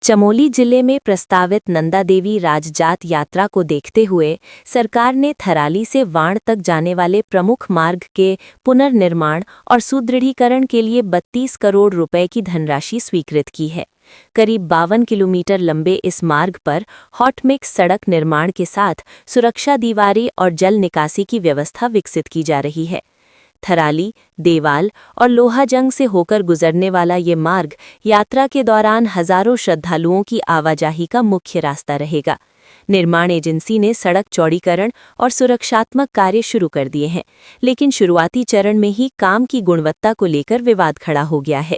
चमोली जिले में प्रस्तावित नंदा देवी राजजात यात्रा को देखते हुए सरकार ने थराली से वाण तक जाने वाले प्रमुख मार्ग के पुनर्निर्माण और सुदृढ़ीकरण के लिए 32 करोड़ रुपए की धनराशि स्वीकृत की है। करीब 52 किलोमीटर लंबे इस मार्ग पर हॉट मिक्स सड़क निर्माण के साथ सुरक्षा दीवारें और जल निकासी की व्यवस्था विकसित की जा रही है। थराली, देवाल और लोहाजंग से होकर गुजरने वाला ये मार्ग यात्रा के दौरान हजारों श्रद्धालुओं की आवाजाही का मुख्य रास्ता रहेगा। निर्माण एजेंसी ने सड़क चौड़ीकरण और सुरक्षात्मक कार्य शुरू कर दिए हैं, लेकिन शुरुआती चरण में ही काम की गुणवत्ता को लेकर विवाद खड़ा हो गया है।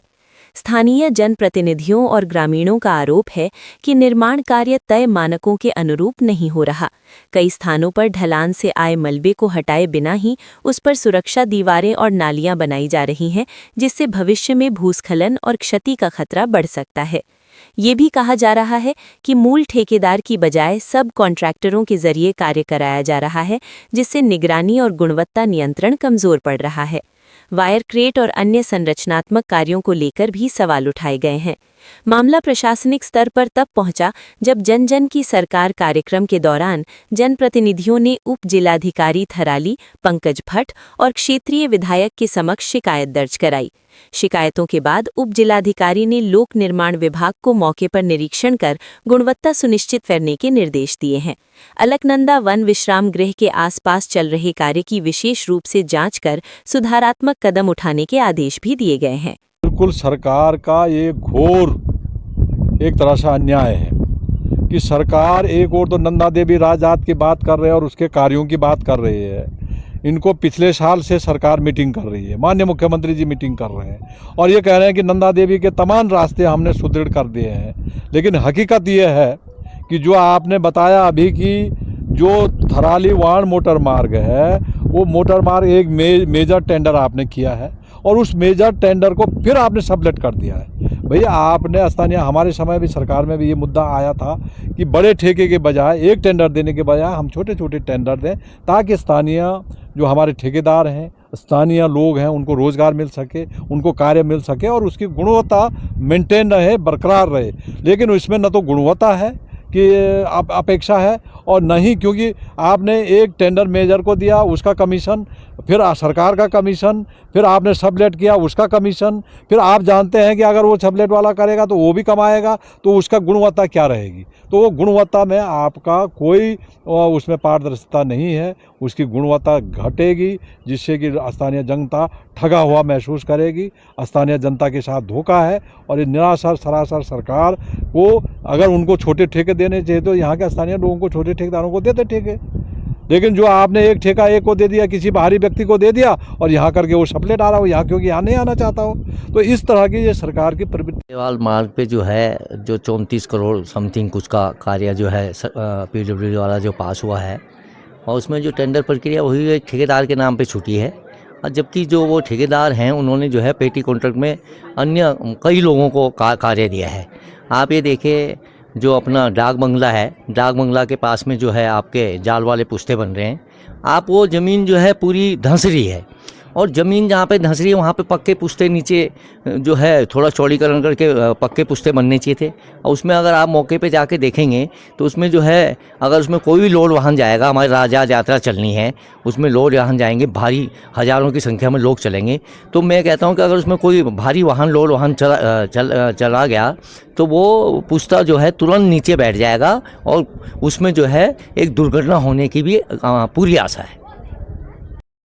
स्थानीय जनप्रतिनिधियों और ग्रामीणों का आरोप है कि निर्माण कार्य तय मानकों के अनुरूप नहीं हो रहा। कई स्थानों पर ढलान से आए मलबे को हटाए बिना ही उस पर सुरक्षा दीवारें और नालियां बनाई जा रही हैं, जिससे भविष्य में भूस्खलन और क्षति का खतरा बढ़ सकता है। ये भी कहा जा रहा है कि मूल ठेकेदार की बजाय सब कॉन्ट्रैक्टरों के जरिए कार्य कराया जा रहा है, जिससे निगरानी और गुणवत्ता नियंत्रण कमजोर पड़ रहा है। वायर क्रेट और अन्य संरचनात्मक कार्यों को लेकर भी सवाल उठाए गए हैं। मामला प्रशासनिक स्तर पर तब पहुंचा जब जन जन की सरकार कार्यक्रम के दौरान जनप्रतिनिधियों ने उप जिलाधिकारी थराली पंकज भट्ट और क्षेत्रीय विधायक के समक्ष शिकायत दर्ज कराई। शिकायतों के बाद उप जिलाधिकारी ने लोक निर्माण विभाग को मौके पर निरीक्षण कर गुणवत्ता सुनिश्चित करने के निर्देश दिए हैं। अलकनंदा वन विश्राम गृह के आसपास चल रहे कार्य की विशेष रूप से जांच कर सुधारात्मक कदम उठाने के आदेश भी दिए गए हैं। बिल्कुल सरकार का ये घोर एक तरह से अन्याय है कि सरकार एक और तो नंदा देवी राजजात की बात कर रहे हैं और उसके कार्यों की बात कर रही है। इनको पिछले साल से सरकार मीटिंग कर रही है, माननीय मुख्यमंत्री जी मीटिंग कर रहे हैं और ये कह रहे हैं कि नंदा देवी के तमाम रास्ते हमने सुदृढ़ कर दिए हैं। लेकिन हकीकत ये है कि जो आपने बताया अभी कि जो थराली वाण मोटर मार्ग है, वो मोटर मार्ग एक मेजर टेंडर आपने किया है और उस मेजर टेंडर को फिर आपने सबलेट कर दिया है। भैया आपने स्थानीय हमारे समय भी सरकार में भी ये मुद्दा आया था कि बड़े ठेके के बजाय एक टेंडर देने के बजाय हम छोटे छोटे टेंडर दें, ताकि स्थानीय जो हमारे ठेकेदार हैं, स्थानीय लोग हैं, उनको रोज़गार मिल सके, उनको कार्य मिल सके और उसकी गुणवत्ता मेंटेन रहे, बरकरार रहे। लेकिन इसमें न तो गुणवत्ता है कि अपेक्षा है और नहीं, क्योंकि आपने एक टेंडर मेजर को दिया, उसका कमीशन, फिर सरकार का कमीशन, फिर आपने सबलेट किया, उसका कमीशन, फिर आप जानते हैं कि अगर वो सबलेट वाला करेगा तो वो भी कमाएगा, तो उसका गुणवत्ता क्या रहेगी। तो वो गुणवत्ता में आपका कोई उसमें पारदर्शिता नहीं है, उसकी गुणवत्ता घटेगी, जिससे कि स्थानीय जनता ठगा हुआ महसूस करेगी। स्थानीय जनता के साथ धोखा है और ये निराशर सरासर सरकार को, अगर उनको छोटे ठेके देने चाहिए तो यहाँ के स्थानीय लोगों को, छोटे ठेकेदारों को देते ठेके। लेकिन जो आपने एक ठेका एक को दे दिया, किसी बाहरी व्यक्ति को दे दिया और यहाँ करके वो सप्लेट आ रहा हो यहाँ, क्योंकि यहाँ नहीं आना चाहता हो। तो इस तरह की ये सरकार की प्रवृत्ति। देवाल मार्ग पे जो है जो 34 करोड़ समथिंग कुछ का कार्य जो है PWD वाला जो पास हुआ है, और उसमें जो टेंडर प्रक्रिया वही एक ठेकेदार के नाम पे छूटी है, और जबकि जो वो ठेकेदार हैं उन्होंने जो है पेटी कॉन्ट्रैक्ट में अन्य कई लोगों को कार्य दिया है। आप ये देखें, जो अपना डाक बंगला है, डाक बंगला के पास में जो है आपके जाल वाले पुश्ते बन रहे हैं, आप वो ज़मीन जो है पूरी धंस रही है, और ज़मीन जहाँ पे धंस रही है वहाँ पे पक्के पुश्ते नीचे जो है थोड़ा चौड़ीकरण करके पक्के पुश्ते बनने चाहिए थे। और उसमें अगर आप मौके पे जाके देखेंगे तो उसमें जो है, अगर उसमें कोई भी लोड वाहन जाएगा, हमारी राजजात यात्रा चलनी है, उसमें लोड वाहन जाएंगे, भारी हज़ारों की संख्या में लोग चलेंगे, तो मैं कहता हूँ कि अगर उसमें कोई भारी लोड वाहन चला गया तो वो पुश्ता जो है तुरंत नीचे बैठ जाएगा और उसमें जो है एक दुर्घटना होने की भी पूरी आशा है।